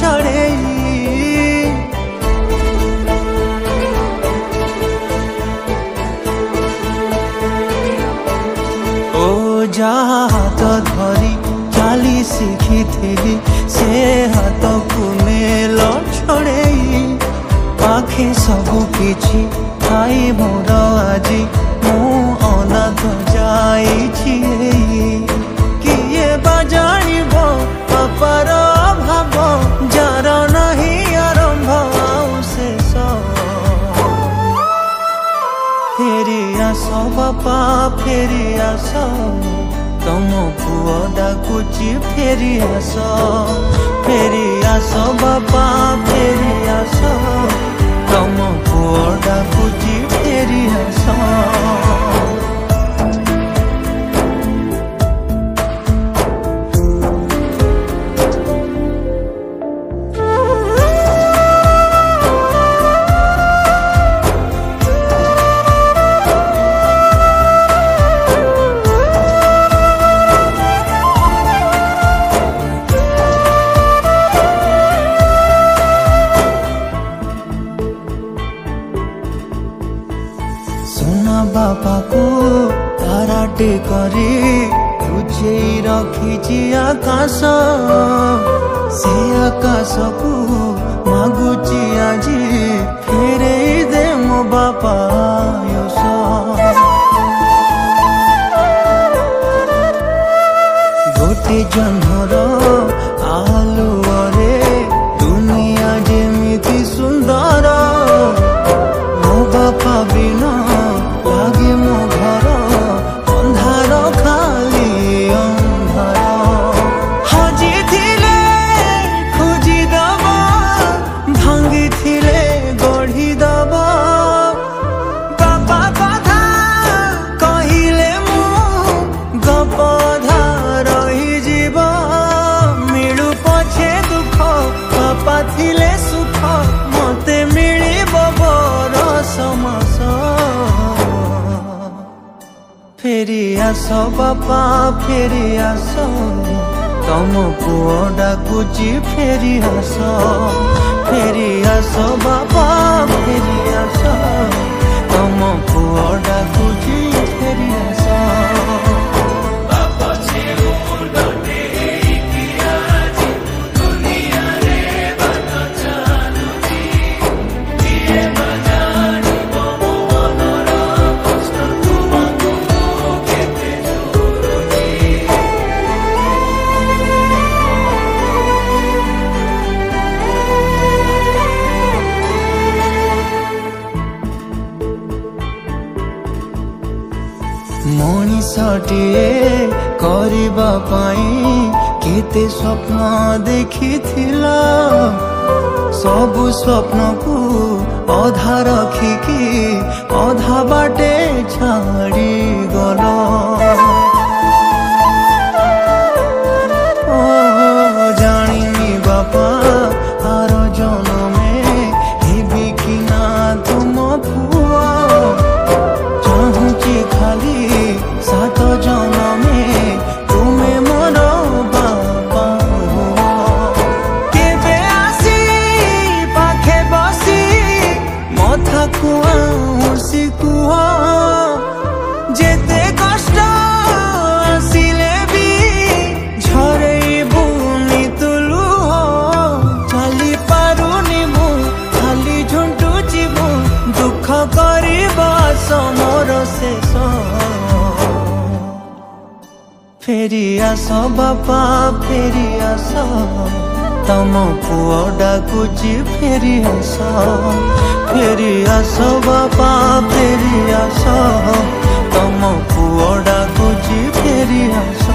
चढ़ेई। ओ जहा हाथ धरी चाली शिखी से हाथ को मेल छड़ेई। पाखे सबु किछि खाई मोर आजी मु अनाथ जाइछि। किए बाजाणिब बापार भाव जार नहीं आरंभ आउ शेष। फेरी आस बापा फेरी आस तम पुओ डाकुची फेरी आस। फेरी आस बापा फेरी आस तम पुओ डाकुची फेरी आस। सुना बापा को ताराटे करी लुचे रखी आकाश। से आकाश को मागुची आजी फेरे दे मो बापा आयुष। गोटे जन्मर आलुअरे दुनिया जेमिति सुंदर। मो बापा बिना लागे मो घर अंधार खाली अंधार। हजी थिले खोजी दब भांगी थिले गढ़ी दब। बापा कथा कहिले मु गपधा रही जीव। मिलू पछे दुख बापा थिले सुख मते मिलिब बर समास। फेरी आस बापा फेरी आस तम पुओ डाकुची फेरी आस। फेरी आस बापा फेरी आस तम पुओ डाकुची फेरी आस। मनीषटिए करबा पाई केते स्वप्न देखिथिला। सबु स्वप्न को अधा रखिकी अधा बाटे छाड़ी गल। जानी बापा आर जनमे हेबी कि ना तुम पुआ। चाहूची खाली सात जनमे तुम्हें मोर बापा हुआ। केबे आसी पाखे बसी मथा कुआ हुसी कुआ। जेते कष्ट आसिले भी झरेइबुनी तुलु। चली पारुनी मु खाली झुंटुची मु दुख करिबा समोर शेष। फेरी आस बापा फेरी आस तम पुओ डाकुची फेरी आस। फेरी आस बापा फेरी आस तम पुओ डाकुची फेरी आस।